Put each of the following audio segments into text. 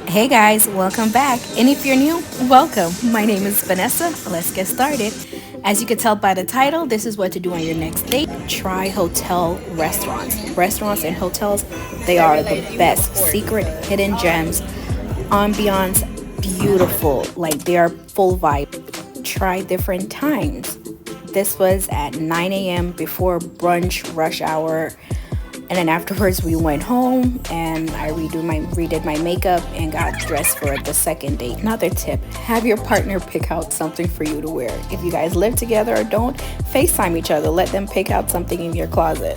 Hey guys, welcome back. And if you're new, welcome. My name is Vanessa. Let's get started. As you can tell by the title, this is what to do on your next date. Try hotel restaurants. Restaurants and hotels, they are the best. Secret hidden gems. Ambiance beautiful. Like they are full vibe. Try different times. This was at 9 a.m. before brunch rush hour, and then afterwards we went home and I redid my makeup and got dressed for the second date. Another tip, have your partner pick out something for you to wear. If you guys live together or don't, FaceTime each other. Let them pick out something in your closet.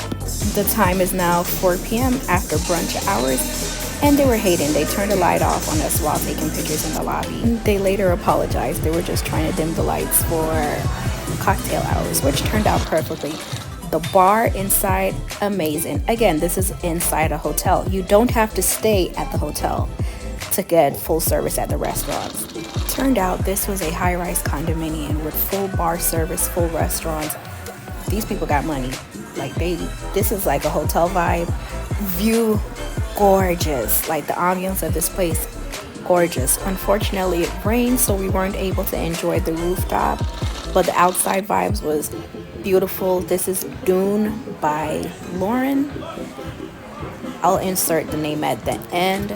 The time is now 4 p.m. after brunch hours, and they were hating. They turned the light off on us while taking pictures in the lobby. They later apologized. They were just trying to dim the lights for cocktail hours, which turned out perfectly. The bar inside, amazing. Again, this is inside a hotel. You don't have to stay at the hotel to get full service at the restaurants. Turned out this was a high-rise condominium with full bar service, full restaurants. These people got money. This is like a hotel vibe. View, gorgeous. Like the ambiance of this place, gorgeous. Unfortunately, it rained, so we weren't able to enjoy the rooftop, but the outside vibes was beautiful. This is Dune by Lauren. I'll insert the name at the end.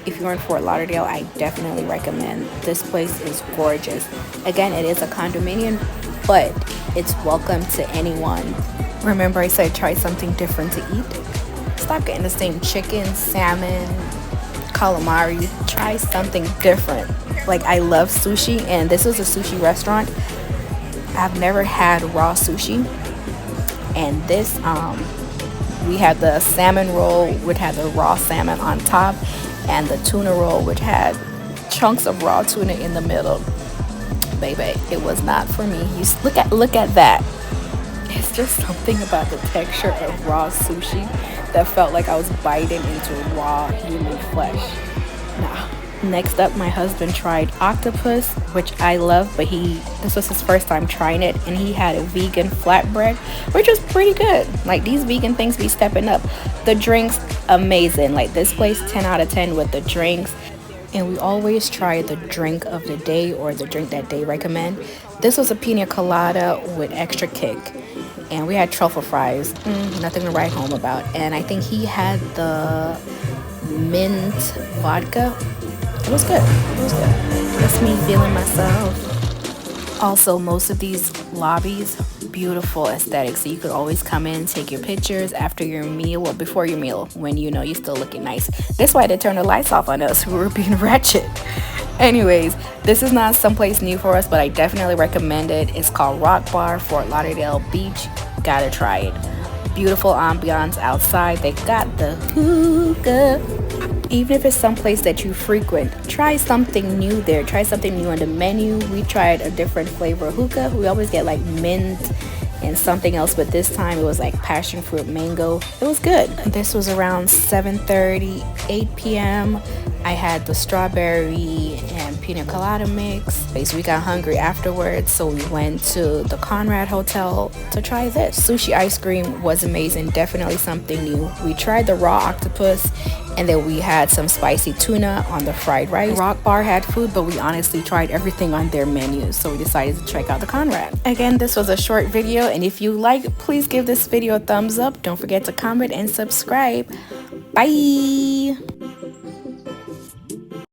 If you're in Fort Lauderdale, I definitely recommend. This place is gorgeous. Again, it is a condominium, but it's welcome to anyone. Remember I said try something different to eat? Stop getting the same chicken, salmon, calamari. Try something different. Like, I love sushi, and this is a sushi restaurant. I've never had raw sushi, and this we had the salmon roll, which had the raw salmon on top, and the tuna roll, which had chunks of raw tuna in the middle. Baby, it was not for me. Look at that. It's just something about the texture of raw sushi that felt like I was biting into raw human flesh. Nah. Next up, my husband tried octopus, which I love, but this was his first time trying it, and he had a vegan flatbread, which was pretty good. Like, these vegan things be stepping up. The drinks, amazing. Like, this place, 10 out of 10 with the drinks. And we always try the drink of the day or the drink that they recommend. This was a pina colada with extra kick, and we had truffle fries. Nothing to write home about. And I think he had the mint vodka. It was good. It was good. That's me feeling myself. Also, most of these lobbies, beautiful aesthetics. So you could always come in, take your pictures after your meal or before your meal when you know you're still looking nice. That's why they turned the lights off on us. We were being ratchet. Anyways, this is not someplace new for us, but I definitely recommend it. It's called Rock Bar, Fort Lauderdale Beach. Gotta try it. Beautiful ambiance outside. They got the hookah. Even if it's someplace that you frequent, try something new there. Try something new on the menu. We tried a different flavor of hookah. We always get like mint and something else, but this time it was like passion fruit mango. It was good. This was around 7:30, 8 p.m. I had the strawberry and pina colada mix. We got hungry afterwards, so we went to the Conrad Hotel to try this. Sushi ice cream was amazing. Definitely something new. We tried the raw octopus, and then we had some spicy tuna on the fried rice. Rock Bar had food, but we honestly tried everything on their menu, so we decided to check out the Conrad. Again, this was a short video, and if you like, please give this video a thumbs up. Don't forget to comment and subscribe. Bye!